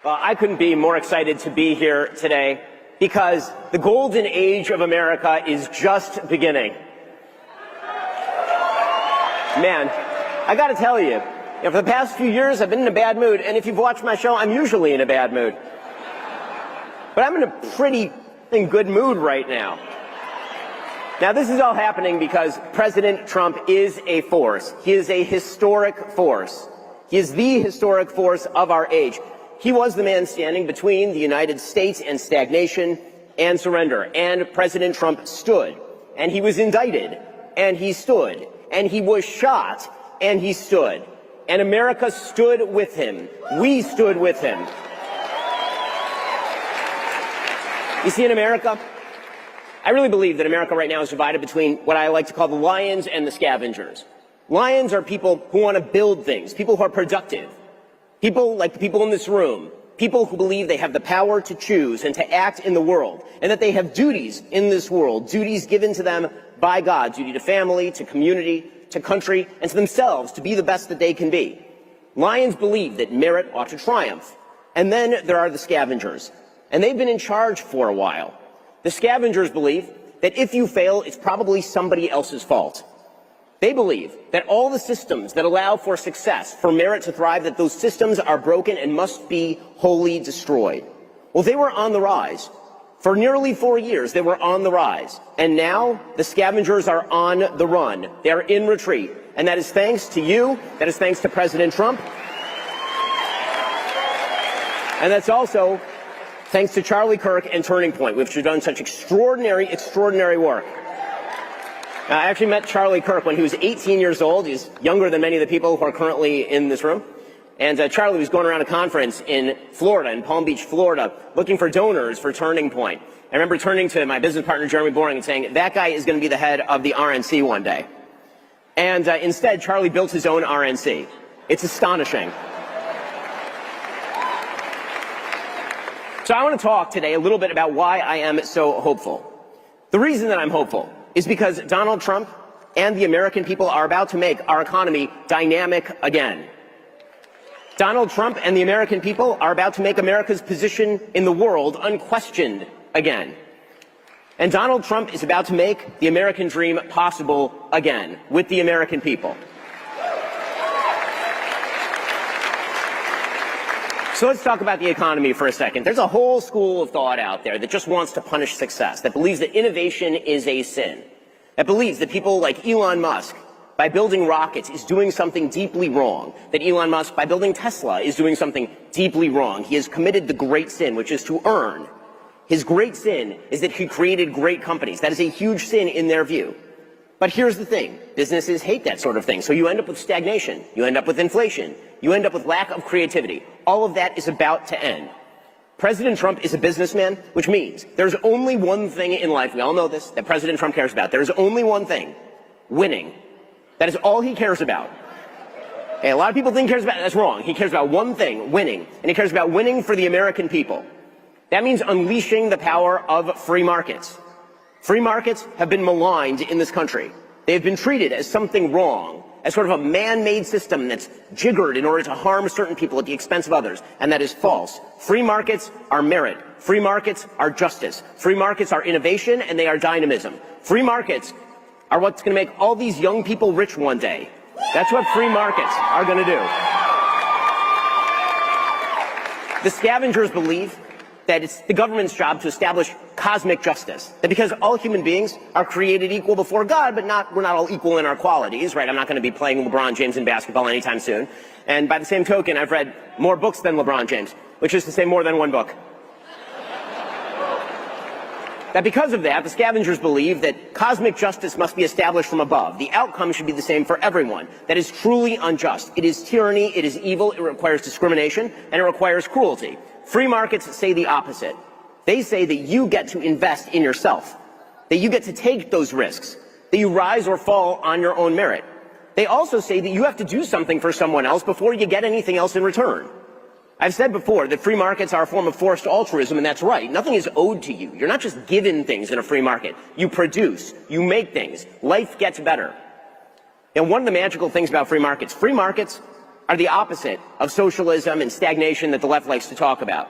I couldn't be more excited to be here today because the golden age of America is just beginning. Man, I got to tell you, for the past few years I've been in a bad mood, and if you've watched my show, I'm usually in a bad mood. But I'm in a pretty good mood right now. Now, this is all happening because President Trump is a force. He is a historic force. He is the historic force of our age. He was the man standing between the United States and stagnation and surrender. And President Trump stood. And he was indicted. And he stood. And he was shot. And he stood. And America stood with him. We stood with him. You see, in America, I really believe that America right now is divided between what I like to call the lions and the scavengers. Lions are people who want to build things, people who are productive, people like the people in this room, people who believe they have the power to choose and to act in the world, and that they have duties in this world, duties given to them by God, duty to family, to community, to country, and to themselves to be the best that they can be. Lions believe that merit ought to triumph. And then there are the scavengers, and they've been in charge for a while. The scavengers believe that if you fail, it's probably somebody else's fault. They believe that all the systems that allow for success, for merit to thrive, that those systems are broken and must be wholly destroyed. Well, they were on the rise. For nearly 4 years, they were on the rise. And now the scavengers are on the run. They are in retreat. And that is thanks to you. That is thanks to President Trump. And that's also thanks to Charlie Kirk and Turning Point, which have done such extraordinary work. I actually met Charlie Kirk when he was 18 years old. He's younger than many of the people who are currently in this room. And Charlie was going around a conference in Florida, in Palm Beach, Florida, looking for donors for Turning Point. I remember turning to my business partner, Jeremy Boring, and saying, that guy is going to be the head of the RNC one day. And instead, Charlie built his own RNC. It's astonishing. So I want to talk today a little bit about why I am so hopeful. The reason that I'm hopeful is because Donald Trump and the American people are about to make our economy dynamic again. Donald Trump and the American people are about to make America's position in the world unquestioned again. And Donald Trump is about to make the American dream possible again with the American people. So let's talk about the economy for a second. There's a whole school of thought out there that just wants to punish success, that believes that innovation is a sin, that believes that people like Elon Musk, by building rockets, is doing something deeply wrong, that Elon Musk, by building Tesla, is doing something deeply wrong. He has committed the great sin, which is to earn. His great sin is that he created great companies. That is a huge sin in their view. But here's the thing. Businesses hate that sort of thing. So you end up with stagnation. You end up with inflation. You end up with lack of creativity. All of that is about to end. President Trump is a businessman, which means there's only one thing in life, we all know this, that President Trump cares about. There's only one thing, winning. That is all he cares about. Okay, a lot of people think he cares about, that's wrong. He cares about one thing, winning. And he cares about winning for the American people. That means unleashing the power of free markets. Free markets have been maligned in this country. They have been treated as something wrong, as sort of a man-made system that's jiggered in order to harm certain people at the expense of others, and that is false. Free markets are merit. Free markets are justice. Free markets are innovation, and they are dynamism. Free markets are what's going to make all these young people rich one day. That's what free markets are going to do. The scavengers believe that it's the government's job to establish cosmic justice. That because all human beings are created equal before God, but we're not all equal in our qualities, right? I'm not going to be playing LeBron James in basketball anytime soon. And by the same token, I've read more books than LeBron James, which is to say more than one book. That because of that, the scavengers believe that cosmic justice must be established from above. The outcome should be the same for everyone. That is truly unjust. It is tyranny, it is evil, it requires discrimination, and it requires cruelty. Free markets say the opposite. They say that you get to invest in yourself, that you get to take those risks, that you rise or fall on your own merit. They also say that you have to do something for someone else before you get anything else in return. I've said before that free markets are a form of forced altruism, and that's right. Nothing is owed to you. You're not just given things in a free market. You produce. You make things. Life gets better. And one of the magical things about free markets are the opposite of socialism and stagnation that the left likes to talk about.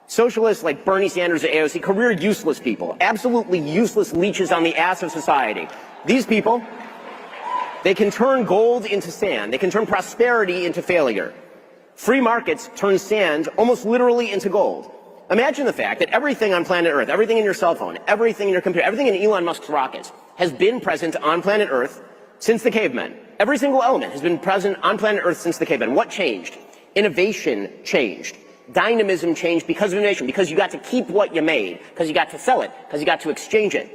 Socialists like Bernie Sanders at AOC, career useless people, absolutely useless leeches on the ass of society. These people, they can turn gold into sand. They can turn prosperity into failure. Free markets turn sand almost literally into gold. Imagine the fact that everything on planet Earth, everything in your cell phone, everything in your computer, everything in Elon Musk's rockets has been present on planet Earth since the cavemen. Every single element has been present on planet Earth since the cavemen. What changed? Innovation changed. Dynamism changed because of innovation, because you got to keep what you made, because you got to sell it, because you got to exchange it.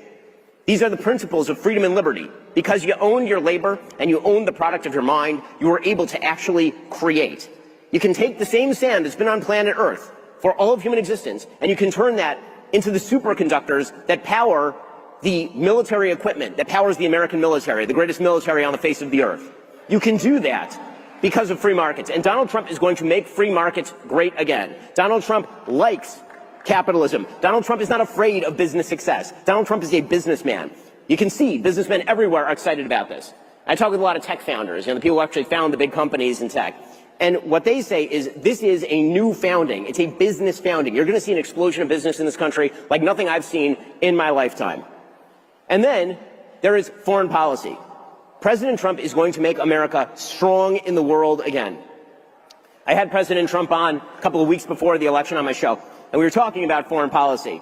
These are the principles of freedom and liberty. Because you owned your labor and you owned the product of your mind, you were able to actually create. You can take the same sand that's been on planet Earth for all of human existence, and you can turn that into the superconductors that power the military equipment, that powers the American military, the greatest military on the face of the earth. You can do that because of free markets. And Donald Trump is going to make free markets great again. Donald Trump likes capitalism. Donald Trump is not afraid of business success. Donald Trump is a businessman. You can see businessmen everywhere are excited about this. I talk with a lot of tech founders, the people who actually found the big companies in tech. And what they say is this is a new founding. It's a business founding. You're going to see an explosion of business in this country like nothing I've seen in my lifetime. And then there is foreign policy. President Trump is going to make America strong in the world again. I had President Trump on a couple of weeks before the election on my show, and we were talking about foreign policy.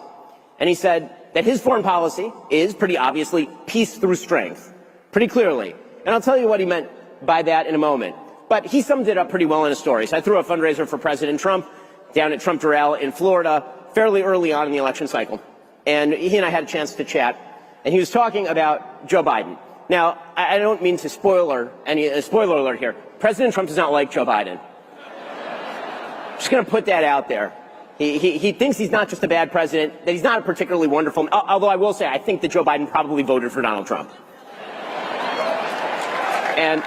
And he said that his foreign policy is pretty obviously peace through strength, pretty clearly. And I'll tell you what he meant by that in a moment. But he summed it up pretty well in a story. So I threw a fundraiser for President Trump down at Trump Doral in Florida fairly early on in the election cycle. And he and I had a chance to chat. And he was talking about Joe Biden. Now, I don't mean to spoiler alert here. President Trump does not like Joe Biden. Just going to put that out there. He thinks he's not just a bad president, that he's not a particularly wonderful, although I will say I think that Joe Biden probably voted for Donald Trump. And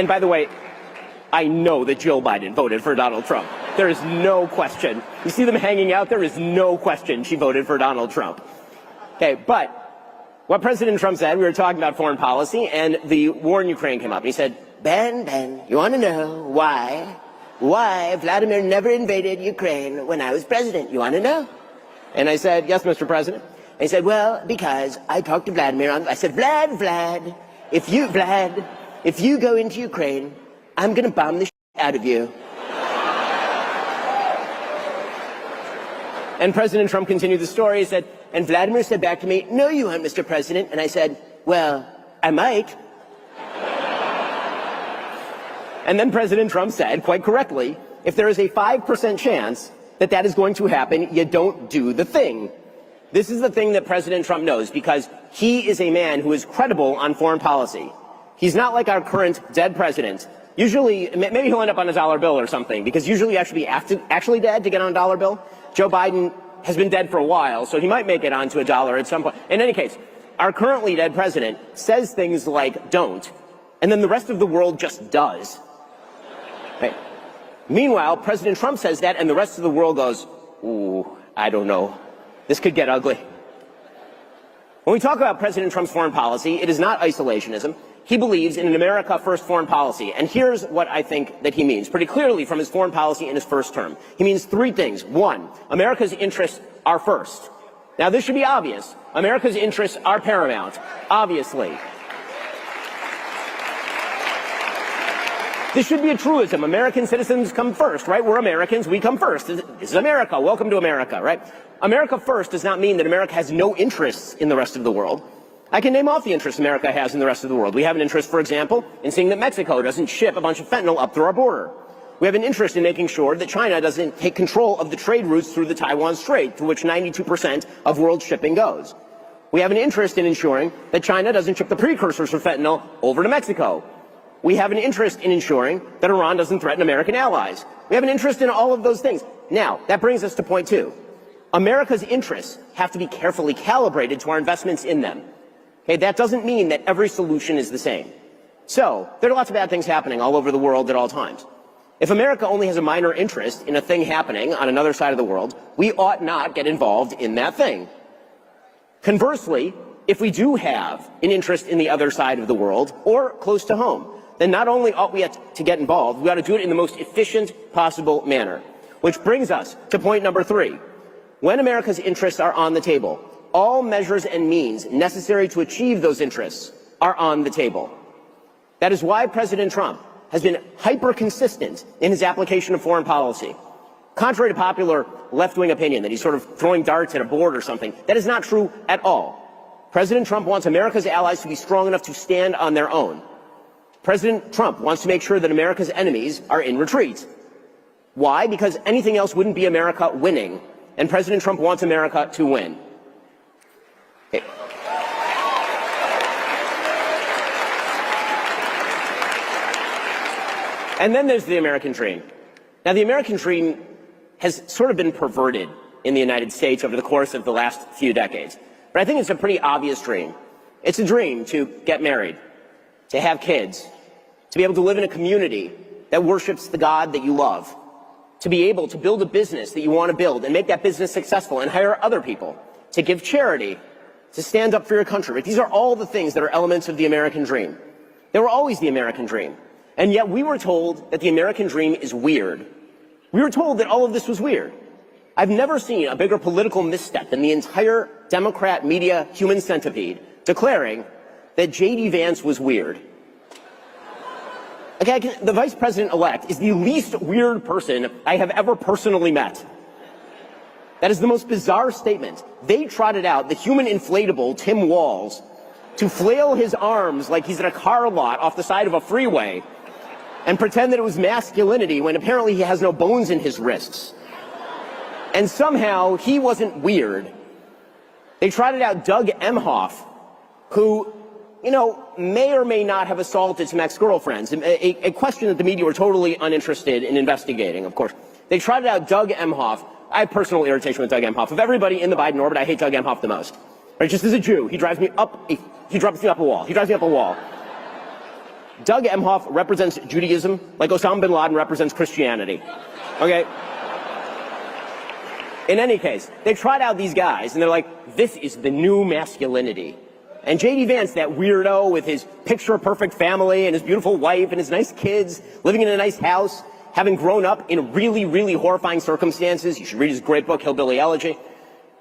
by the way, I know that Joe Biden voted for Donald Trump. There is no question. You see them hanging out, there is no question she voted for Donald Trump. Okay, but what President Trump said, we were talking about foreign policy, and the war in Ukraine came up. And he said, Ben, you want to know why Vladimir never invaded Ukraine when I was president? You want to know? And I said, yes, Mr. President. And he said, well, because I talked to Vladimir. I said, Vlad, if you go into Ukraine, I'm going to bomb the shit out of you. And President Trump continued the story. He said, and Vladimir said back to me, no, you won't, Mr. President. And I said, well, I might. And then President Trump said, quite correctly, if there is a 5% chance that that is going to happen, you don't do the thing. This is the thing that President Trump knows, because he is a man who is credible on foreign policy. He's not like our current dead president. Usually, maybe he'll end up on a dollar bill or something, because usually you have to be actually dead to get on a dollar bill. Joe Biden has been dead for a while, so he might make it onto a dollar at some point. In any case, our currently dead president says things like don't, and then the rest of the world just does. Right. Meanwhile, President Trump says that, and the rest of the world goes, ooh, I don't know. This could get ugly. When we talk about President Trump's foreign policy, it is not isolationism. He believes in an America first foreign policy. And here's what I think that he means pretty clearly from his foreign policy in his first term. He means three things. One, America's interests are first. Now, this should be obvious. America's interests are paramount, obviously. This should be a truism. American citizens come first, right? We're Americans. We come first. This is America. Welcome to America, right? America first does not mean that America has no interests in the rest of the world. I can name off the interests America has in the rest of the world. We have an interest, for example, in seeing that Mexico doesn't ship a bunch of fentanyl up through our border. We have an interest in making sure that China doesn't take control of the trade routes through the Taiwan Strait, through which 92% of world shipping goes. We have an interest in ensuring that China doesn't ship the precursors for fentanyl over to Mexico. We have an interest in ensuring that Iran doesn't threaten American allies. We have an interest in all of those things. Now, that brings us to point two. America's interests have to be carefully calibrated to our investments in them. Okay, that doesn't mean that every solution is the same. So, there are lots of bad things happening all over the world at all times. If America only has a minor interest in a thing happening on another side of the world, we ought not get involved in that thing. Conversely, if we do have an interest in the other side of the world, or close to home, then not only ought we to get involved, we ought to do it in the most efficient possible manner. Which brings us to point number 3. When America's interests are on the table, all measures and means necessary to achieve those interests are on the table. That is why President Trump has been hyper-consistent in his application of foreign policy. Contrary to popular left-wing opinion that he's sort of throwing darts at a board or something, that is not true at all. President Trump wants America's allies to be strong enough to stand on their own. President Trump wants to make sure that America's enemies are in retreat. Why? Because anything else wouldn't be America winning, and President Trump wants America to win. Okay. And then there's the American dream. Now, the American dream has sort of been perverted in the United States over the course of the last few decades. But I think it's a pretty obvious dream. It's a dream to get married, to have kids, to be able to live in a community that worships the God that you love, to be able to build a business that you want to build and make that business successful and hire other people, to give charity, to stand up for your country. But these are all the things that are elements of the American dream. They were always the American dream. And yet we were told that the American dream is weird. We were told that all of this was weird. I've never seen a bigger political misstep than the entire Democrat media human centipede declaring that J.D. Vance was weird. Okay, the vice president-elect is the least weird person I have ever personally met. That is the most bizarre statement. They trotted out the human inflatable Tim Walz to flail his arms like he's in a car lot off the side of a freeway and pretend that it was masculinity when apparently he has no bones in his wrists. And somehow he wasn't weird. They trotted out Doug Emhoff, who, you know, may or may not have assaulted some ex-girlfriends, a question that the media were totally uninterested in investigating, of course. They trotted out Doug Emhoff. I have personal irritation with Doug Emhoff. Of everybody in the Biden orbit, I hate Doug Emhoff the most. Right, just as a Jew, he drives me up a wall. He drives me up a wall. Doug Emhoff represents Judaism like Osama bin Laden represents Christianity. Okay? In any case, they tried out these guys, and they're like, this is the new masculinity. And J.D. Vance, that weirdo with his picture-perfect family and his beautiful wife and his nice kids, living in a nice house, having grown up in really, really horrifying circumstances. You should read his great book, Hillbilly Elegy.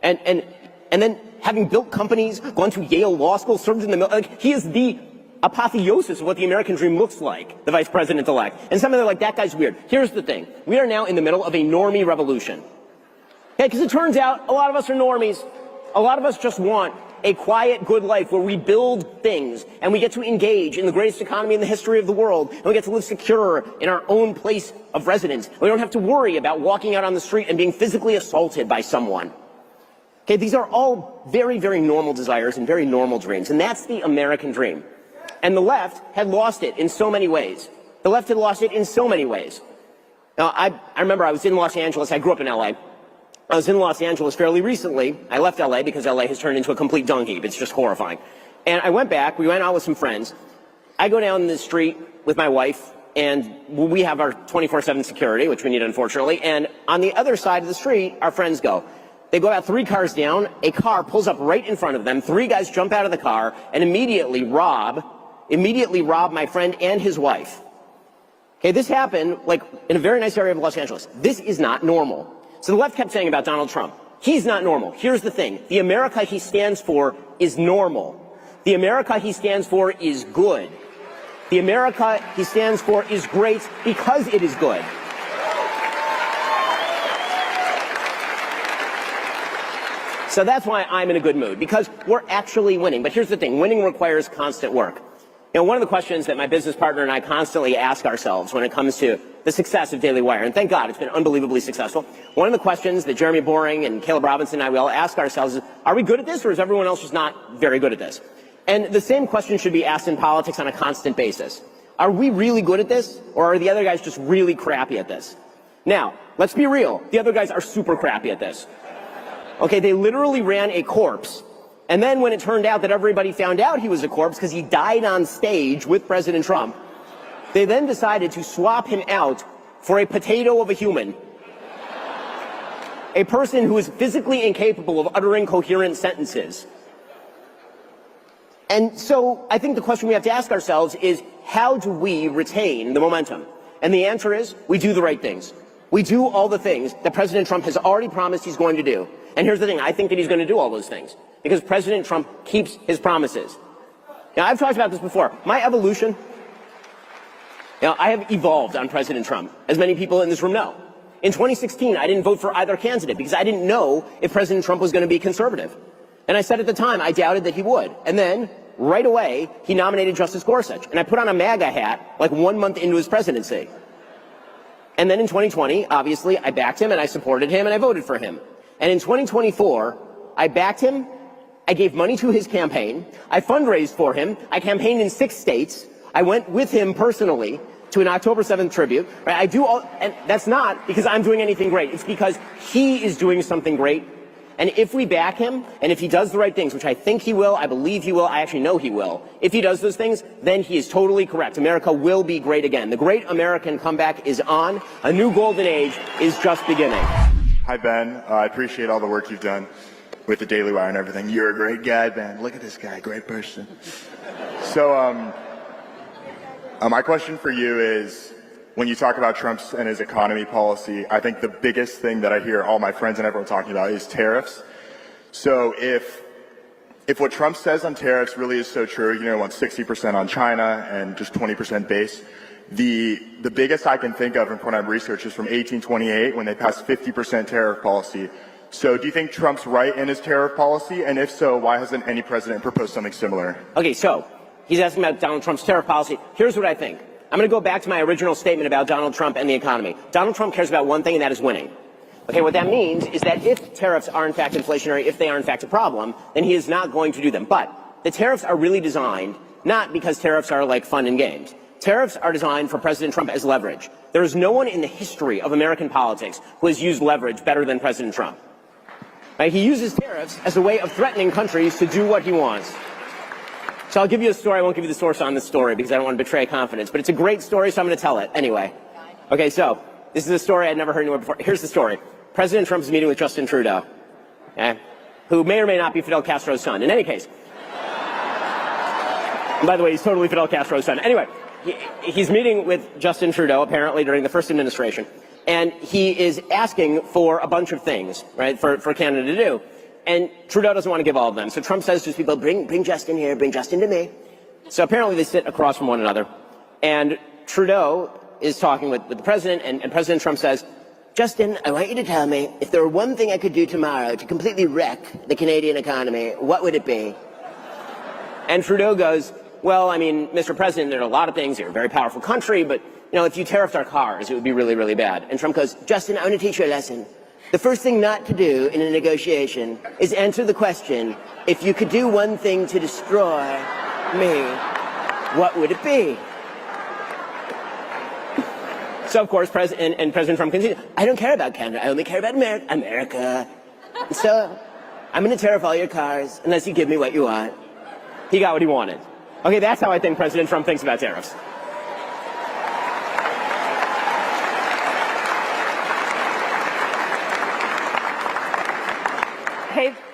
And then having built companies, gone to Yale Law School, served in the military. Like, he is the apotheosis of what the American dream looks like, the vice president-elect. And some of them are like, that guy's weird. Here's the thing. We are now in the middle of a normie revolution. Okay, because it turns out a lot of us are normies. A lot of us just want a quiet, good life where we build things and we get to engage in the greatest economy in the history of the world, and we get to live secure in our own place of residence. We don't have to worry about walking out on the street and being physically assaulted by someone. Okay, these are all very, very normal desires and very normal dreams, and that's the American dream. And the left had lost it in so many ways. The left had lost it in so many ways. Now, I remember I was in Los Angeles. I grew up in L.A. I was in Los Angeles fairly recently. I left L.A. because L.A. has turned into a complete dung heap. It's just horrifying. And I went back. We went out with some friends. I go down the street with my wife, and we have our 24/7 security, which we need, unfortunately. And on the other side of the street, our friends go. They go about 3 cars down. A car pulls up right in front of them. 3 guys jump out of the car and immediately rob my friend and his wife. Okay, this happened, like, in a very nice area of Los Angeles. This is not normal. So the left kept saying about Donald Trump, he's not normal. Here's the thing. The America he stands for is normal. The America he stands for is good. The America he stands for is great because it is good. So that's why I'm in a good mood, because we're actually winning. But here's the thing. Winning requires constant work. You know, one of the questions that my business partner and I constantly ask ourselves when it comes to the success of Daily Wire, and thank God it's been unbelievably successful, one of the questions that Jeremy Boring and Caleb Robinson and I, we all ask ourselves is, are we good at this, or is everyone else just not very good at this? And the same question should be asked in politics on a constant basis. Are we really good at this, or are the other guys just really crappy at this? Now, let's be real. The other guys are super crappy at this. Okay, they literally ran a corpse. And then when it turned out that everybody found out he was a corpse because he died on stage with President Trump, they then decided to swap him out for a potato of a human. A person who is physically incapable of uttering coherent sentences. And so I think the question we have to ask ourselves is, how do we retain the momentum? And the answer is, we do the right things. We do all the things that President Trump has already promised he's going to do. And here's the thing, I think that he's going to do all those things, because President Trump keeps his promises. Now, I've talked about this before. My evolution, I have evolved on President Trump, as many people in this room know. In 2016, I didn't vote for either candidate because I didn't know if President Trump was going to be conservative. And I said at the time, I doubted that he would. And then, right away, he nominated Justice Gorsuch. And I put on a MAGA hat like 1 month into his presidency. And then in 2020, obviously, I backed him and I supported him and I voted for him. And in 2024, I backed him, I gave money to his campaign, I fundraised for him, I campaigned in 6 states, I went with him personally to an October 7th tribute. Right? I do all, and that's not because I'm doing anything great. It's because he is doing something great. And if we back him, and if he does the right things, which I think he will, I believe he will, I actually know he will, if he does those things, then he is totally correct. America will be great again. The great American comeback is on. A new golden age is just beginning. Hi, Ben. I appreciate all the work you've done with the Daily Wire and everything. You're a great guy, Ben. Look at this guy, great person. So, my question for you is, when you talk about Trump's and his economy policy, I think the biggest thing that I hear all my friends and everyone talking about is tariffs. So if what Trump says on tariffs really is so true, he wants 60% on China and just 20% base, the biggest I can think of in front of research is from 1828 when they passed 50% tariff policy. So do you think Trump's right in his tariff policy? And if so, why hasn't any president proposed something similar? Okay, so he's asking about Donald Trump's tariff policy. Here's what I think. I'm going to go back to my original statement about Donald Trump and the economy. Donald Trump cares about one thing, and that is winning. Okay, what that means is that if tariffs are in fact inflationary, if they are in fact a problem, then he is not going to do them. But the tariffs are really designed not because tariffs are like fun and games. Tariffs are designed for President Trump as leverage. There is no one in the history of American politics who has used leverage better than President Trump. Right? He uses tariffs as a way of threatening countries to do what he wants. So I'll give you a story. I won't give you the source on this story because I don't want to betray confidence. But it's a great story, so I'm going to tell it anyway. Okay, so this is a story I'd never heard anywhere before. Here's the story. President Trump is meeting with Justin Trudeau, who may or may not be Fidel Castro's son. In any case. And by the way, he's totally Fidel Castro's son. Anyway, he's meeting with Justin Trudeau, apparently, during the first administration. And he is asking for a bunch of things, right, for Canada to do. And Trudeau doesn't want to give all of them. So Trump says to his people, bring Justin here, bring Justin to me. So apparently they sit across from one another. And Trudeau is talking with the president, and President Trump says, Justin, I want you to tell me, if there were one thing I could do tomorrow to completely wreck the Canadian economy, what would it be? And Trudeau goes, well, I mean, Mr. President, there are a lot of things. You're a very powerful country, but, if you tariffed our cars, it would be really, really bad. And Trump goes, Justin, I want to teach you a lesson. The first thing not to do in a negotiation is answer the question, if you could do one thing to destroy me, what would it be? So, of course, President Trump continues, I don't care about Canada. I only care about America. So, I'm going to tariff all your cars unless you give me what you want. He got what he wanted. Okay, that's how I think President Trump thinks about tariffs.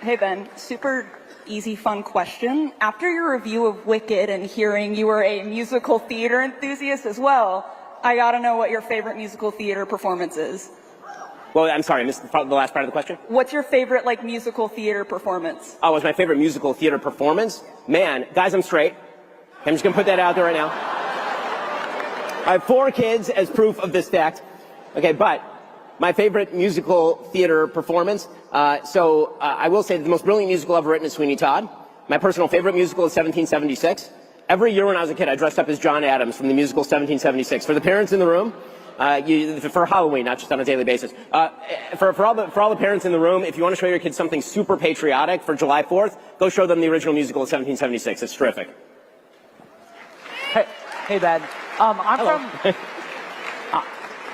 Hey Ben, super easy, fun question. After your review of Wicked and hearing you were a musical theater enthusiast as well, I gotta know what your favorite musical theater performance is. Well, I'm sorry, I missed the last part of the question. What's your favorite, musical theater performance? Oh, what's my favorite musical theater performance? Man, guys, I'm straight. I'm just gonna put that out there right now. I have 4 kids as proof of this fact. Okay, but my favorite musical theater performance, I will say that the most brilliant musical ever written is Sweeney Todd. My personal favorite musical is 1776. Every year when I was a kid, I dressed up as John Adams from the musical 1776. For the parents in the room, for Halloween, not just on a daily basis. For all the parents in the room, if you want to show your kids something super patriotic for July 4th, go show them the original musical of 1776. It's terrific. Hey Ben.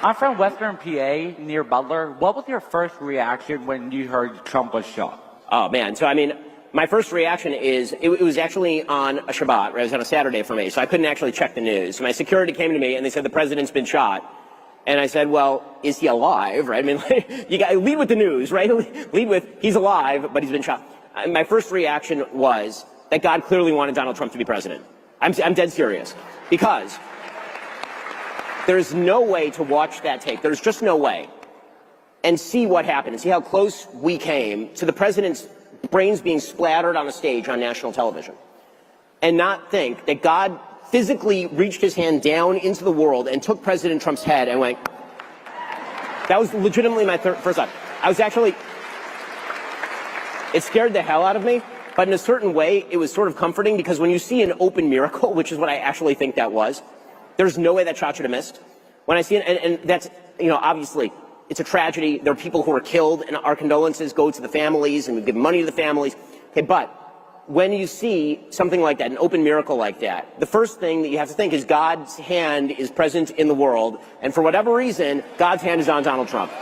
I'm from Western PA, near Butler. What was your first reaction when you heard Trump was shot? Oh, man. So, my first reaction is, it was actually on a Shabbat, right? It was on a Saturday for me, so I couldn't actually check the news. So my security came to me, and they said the president's been shot. And I said, well, is he alive, right? You got to lead with the news, right? Lead with, he's alive, but he's been shot. My first reaction was that God clearly wanted Donald Trump to be president. I'm dead serious. Because there's no way to watch that tape. There's just no way. And see what happened, and see how close we came to the president's brains being splattered on a stage on national television. And not think that God physically reached his hand down into the world and took President Trump's head and went, that was legitimately my first thought. I was actually, it scared the hell out of me, but in a certain way, it was sort of comforting because when you see an open miracle, which is what I actually think that was, there's no way that shot should have missed. When I see it, and that's, obviously, it's a tragedy. There are people who are killed, and our condolences go to the families, and we give money to the families. Okay, but when you see something like that, an open miracle like that, the first thing that you have to think is God's hand is present in the world, and for whatever reason, God's hand is on Donald Trump.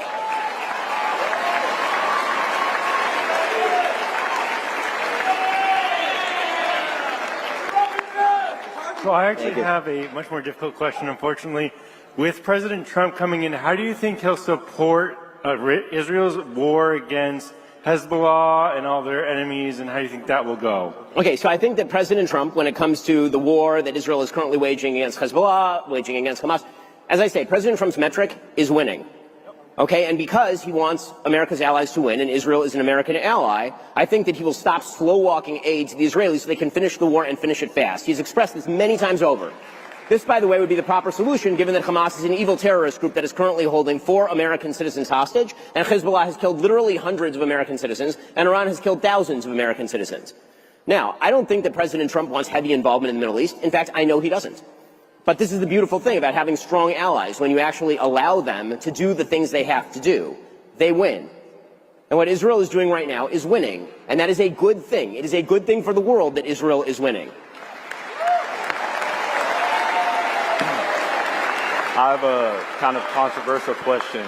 So I actually have a much more difficult question, unfortunately. With President Trump coming in, how do you think he'll support Israel's war against Hezbollah and all their enemies, and how do you think that will go? Okay, so I think that President Trump, when it comes to the war that Israel is currently waging against Hezbollah, waging against Hamas, as I say, President Trump's metric is winning. Okay, and because he wants America's allies to win, and Israel is an American ally, I think that he will stop slow-walking aid to the Israelis so they can finish the war and finish it fast. He's expressed this many times over. This, by the way, would be the proper solution, given that Hamas is an evil terrorist group that is currently holding 4 American citizens hostage, and Hezbollah has killed literally hundreds of American citizens, and Iran has killed thousands of American citizens. Now, I don't think that President Trump wants heavy involvement in the Middle East. In fact, I know he doesn't. But this is the beautiful thing about having strong allies. When you actually allow them to do the things they have to do, they win. And what Israel is doing right now is winning, and that is a good thing. It is a good thing for the world that Israel is winning. I have a kind of controversial question.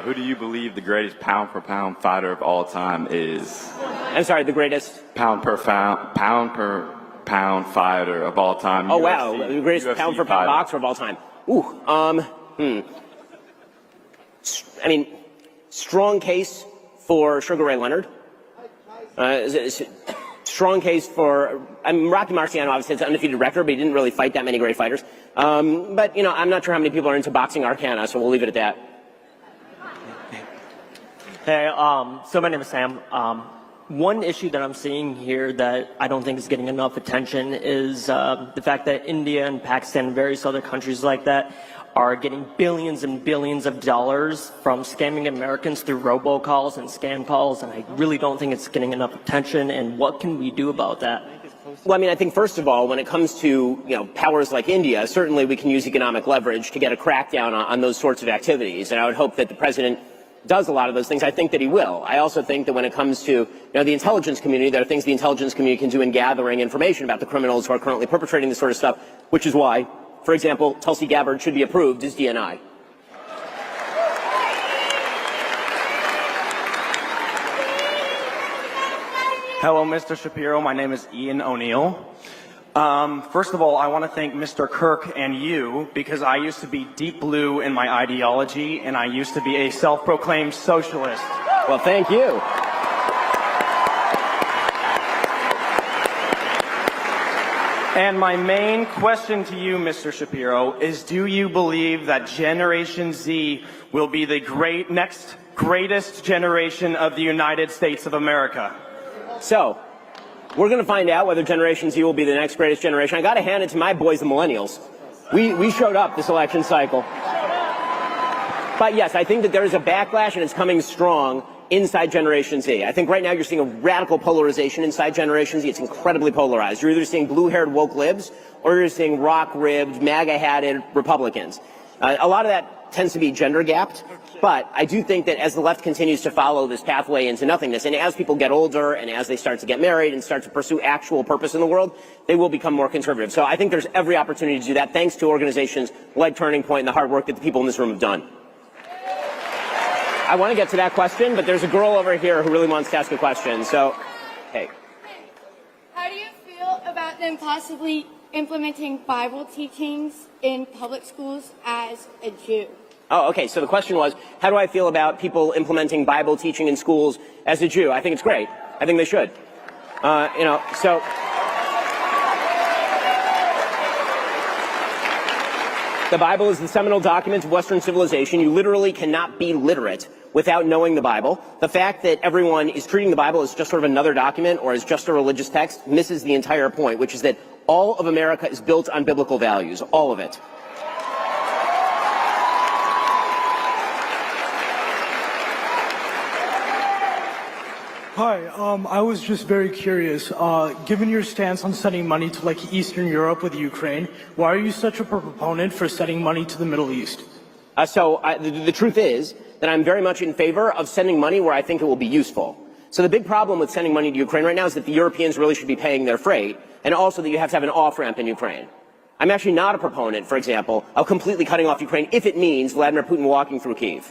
Who do you believe the greatest pound-for-pound fighter of all time is? I'm sorry, the greatest? Pound per pound fighter of all time. Oh, UFC, wow, the greatest UFC pound-for-pound boxer of all time. Ooh, I mean, strong case for Sugar Ray Leonard. Strong case for, Rocky Marciano obviously has an undefeated record, but he didn't really fight that many great fighters. But, I'm not sure how many people are into boxing arcana, so we'll leave it at that. Hey, so my name is Sam. One issue that I'm seeing here that I don't think is getting enough attention is the fact that India and Pakistan and various other countries like that are getting billions and billions of dollars from scamming Americans through robocalls and scam calls, and I really don't think it's getting enough attention. And what can we do about that? Well, I think first of all, when it comes to powers like India, certainly we can use economic leverage to get a crackdown on those sorts of activities, and I would hope that the president does a lot of those things. I think that he will. I also think that when it comes to the intelligence community, there are things the intelligence community can do in gathering information about the criminals who are currently perpetrating this sort of stuff, which is why, for example, Tulsi Gabbard should be approved as DNI. Hello, Mr. Shapiro. My name is Ian O'Neill. First of all, I want to thank Mr. Kirk and you because I used to be deep blue in my ideology and I used to be a self-proclaimed socialist. Well, thank you. And my main question to you, Mr. Shapiro, is do you believe that Generation Z will be the next greatest generation of the United States of America? So, we're going to find out whether Generation Z will be the next greatest generation. I got to hand it to my boys, the millennials. We showed up this election cycle. But yes, I think that there is a backlash, and it's coming strong inside Generation Z. I think right now you're seeing a radical polarization inside Generation Z. It's incredibly polarized. You're either seeing blue-haired woke libs, or you're seeing rock-ribbed, MAGA-hatted Republicans. A lot of that tends to be gender-gapped. But I do think that as the left continues to follow this pathway into nothingness, and as people get older and as they start to get married and start to pursue actual purpose in the world, they will become more conservative. So I think there's every opportunity to do that, thanks to organizations like Turning Point and the hard work that the people in this room have done. I want to get to that question, but there's a girl over here who really wants to ask a question. So, hey. How do you feel about them possibly implementing Bible teachings in public schools as a Jew? Oh, okay. So the question was, how do I feel about people implementing Bible teaching in schools as a Jew? I think it's great. I think they should. So The Bible is the seminal document of Western civilization. You literally cannot be literate without knowing the Bible. The fact that everyone is treating the Bible as just sort of another document or as just a religious text misses the entire point, which is that all of America is built on biblical values, all of it. Hi, I was just very curious. Given your stance on sending money to like Eastern Europe with Ukraine, why are you such a proponent for sending money to the Middle East? The truth is that I'm very much in favor of sending money where I think it will be useful. So the big problem with sending money to Ukraine right now is that the Europeans really should be paying their freight, and also that you have to have an off-ramp in Ukraine. I'm actually not a proponent, for example, of completely cutting off Ukraine if it means Vladimir Putin walking through Kyiv.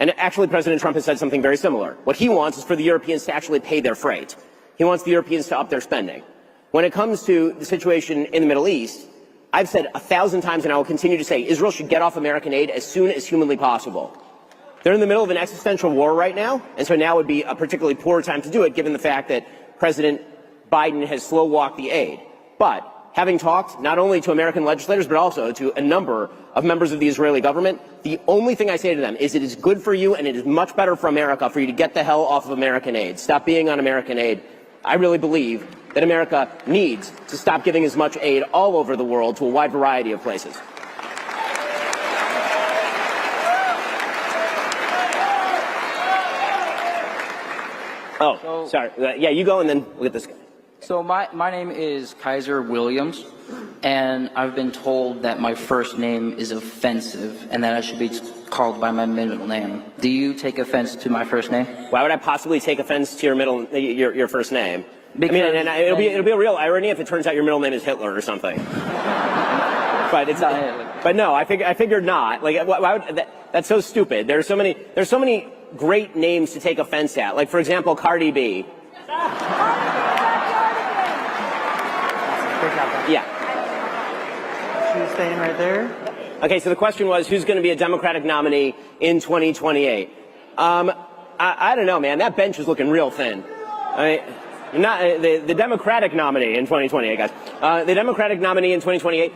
And actually, President Trump has said something very similar. What he wants is for the Europeans to actually pay their freight. He wants the Europeans to up their spending. When it comes to the situation in the Middle East, I've said 1,000 times, and I will continue to say, Israel should get off American aid as soon as humanly possible. They're in the middle of an existential war right now, and so now would be a particularly poor time to do it, given the fact that President Biden has slow-walked the aid. But having talked not only to American legislators, but also to a number of members of the Israeli government, the only thing I say to them is it is good for you and it is much better for America for you to get the hell off of American aid. Stop being on American aid. I really believe that America needs to stop giving as much aid all over the world to a wide variety of places. Oh, sorry. Yeah, you go and then look at this guy. So my name is Kaiser Williams, and I've been told that my first name is offensive and that I should be called by my middle name. Do you take offense to my first name? Why would I possibly take offense to your first name? Because I mean, and it'll be a real irony if it turns out your middle name is Hitler or something. But it's not Hitler. But no, I figured not. Like, why would, that's so stupid. There's so many great names to take offense at. Like, for example, Cardi B. Yeah. She's staying right there. Okay, so the question was, who's going to be a Democratic nominee in 2028? I don't know, man. That bench is looking real thin. I mean, not the Democratic nominee in 2028, guys. The Democratic nominee in 2028.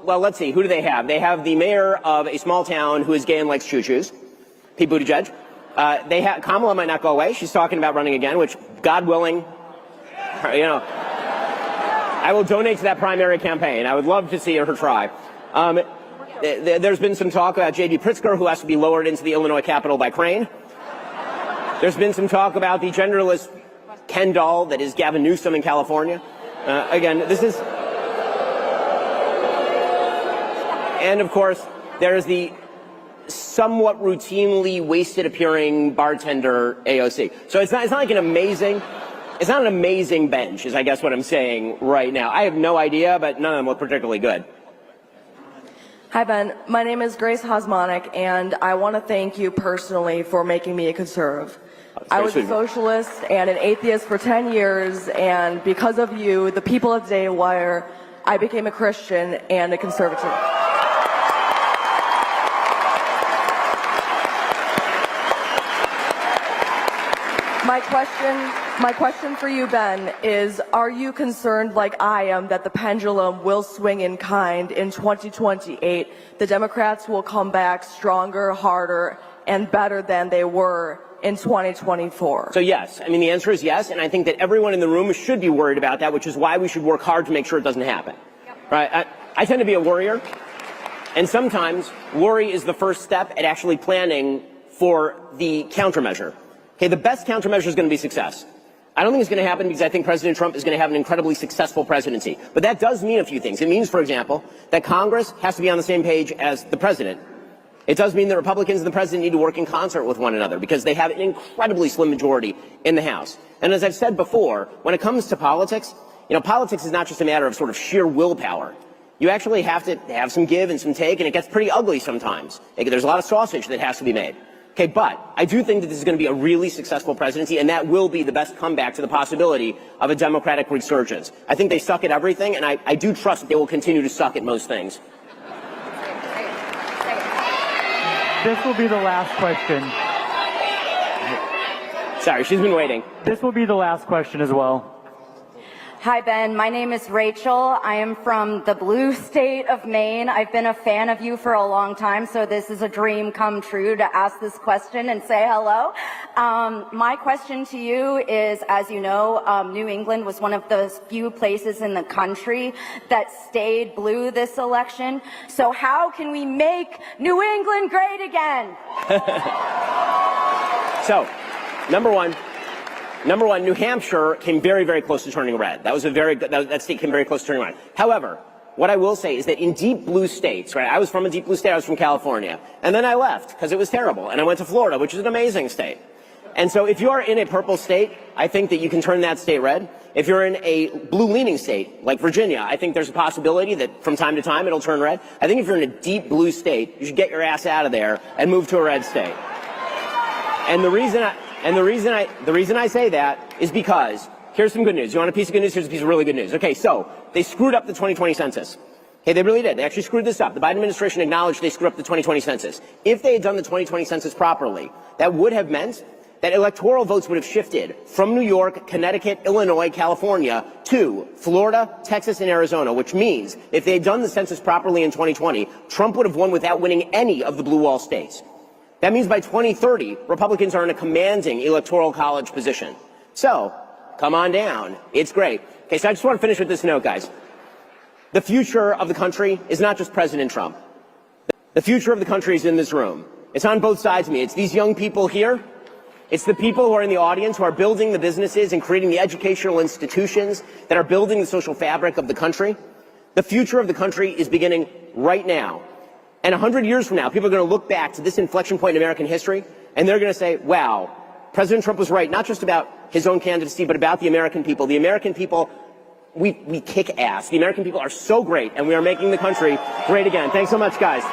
Well, let's see. Who do they have? They have the mayor of a small town who is gay and likes choo-choos, Pete Buttigieg. Kamala might not go away. She's talking about running again, which, God willing, you know, I will donate to that primary campaign. I would love to see her try. There's been some talk about J.B. Pritzker, who has to be lowered into the Illinois Capitol by crane. There's been some talk about the genderless Ken doll that is Gavin Newsom in California. Again, this is... And, of course, there's the somewhat routinely wasted-appearing bartender AOC. So it's not like an amazing... It's not an amazing bench, is I guess what I'm saying right now. I have no idea, but none of them look particularly good. Hi, Ben. My name is Grace Hosmonic, and I want to thank you personally for making me a conservative. I was a socialist and an atheist for 10 years, and because of you, the people of Daily Wire, I became a Christian and a conservative. My question for you, Ben, is are you concerned like I am that the pendulum will swing in kind in 2028? The Democrats will come back stronger, harder, and better than they were in 2024. So yes, I mean the answer is yes, and I think that everyone in the room should be worried about that, which is why we should work hard to make sure it doesn't happen. Yep. Right? I tend to be a worrier, and sometimes worry is the first step at actually planning for the countermeasure. Okay, the best countermeasure is going to be success. I don't think it's going to happen because I think President Trump is going to have an incredibly successful presidency. But that does mean a few things. It means, for example, that Congress has to be on the same page as the president. It does mean that Republicans and the president need to work in concert with one another because they have an incredibly slim majority in the House. And as I've said before, when it comes to politics, you know, politics is not just a matter of sort of sheer willpower. You actually have to have some give and some take, and it gets pretty ugly sometimes. There's a lot of sausage that has to be made. Okay, but I do think that this is going to be a really successful presidency, and that will be the best comeback to the possibility of a Democratic resurgence. I think they suck at everything, and I do trust that they will continue to suck at most things. This will be the last question. Sorry, she's been waiting. This will be the last question as well. Hi, Ben. My name is Rachel. I am from the blue state of Maine. I've been a fan of you for a long time, so this is a dream come true to ask this question and say hello. My question to you is, as you know, New England was one of those few places in the country that stayed blue this election. So how can we make New England great again? So, number one, New Hampshire came very, very close to turning red. That state came very close to turning red. However, what I will say is that in deep blue states, right, I was from a deep blue state, I was from California, and then I left because it was terrible, and I went to Florida, which is an amazing state. And so if you are in a purple state, I think that you can turn that state red. If you're in a blue-leaning state, like Virginia, I think there's a possibility that from time to time it'll turn red. I think if you're in a deep blue state, you should get your ass out of there and move to a red state. And the reason I say that is because here's some good news. You want a piece of good news? Here's a piece of really good news. Okay, so they screwed up the 2020 census. Okay, they really did. They actually screwed this up. The Biden administration acknowledged they screwed up the 2020 census. If they had done the 2020 census properly, that would have meant that electoral votes would have shifted from New York, Connecticut, Illinois, California to Florida, Texas, and Arizona, which means if they had done the census properly in 2020, Trump would have won without winning any of the blue wall states. That means by 2030, Republicans are in a commanding electoral college position. So, come on down. It's great. Okay, so I just want to finish with this note, guys. The future of the country is not just President Trump. The future of the country is in this room. It's on both sides of me. It's these young people here. It's the people who are in the audience who are building the businesses and creating the educational institutions that are building the social fabric of the country. The future of the country is beginning right now. And 100 years from now, people are going to look back to this inflection point in American history, and they're going to say, wow, President Trump was right, not just about his own candidacy, but about the American people. The American people, we kick ass. The American people are so great, and we are making the country great again. Thanks so much, guys.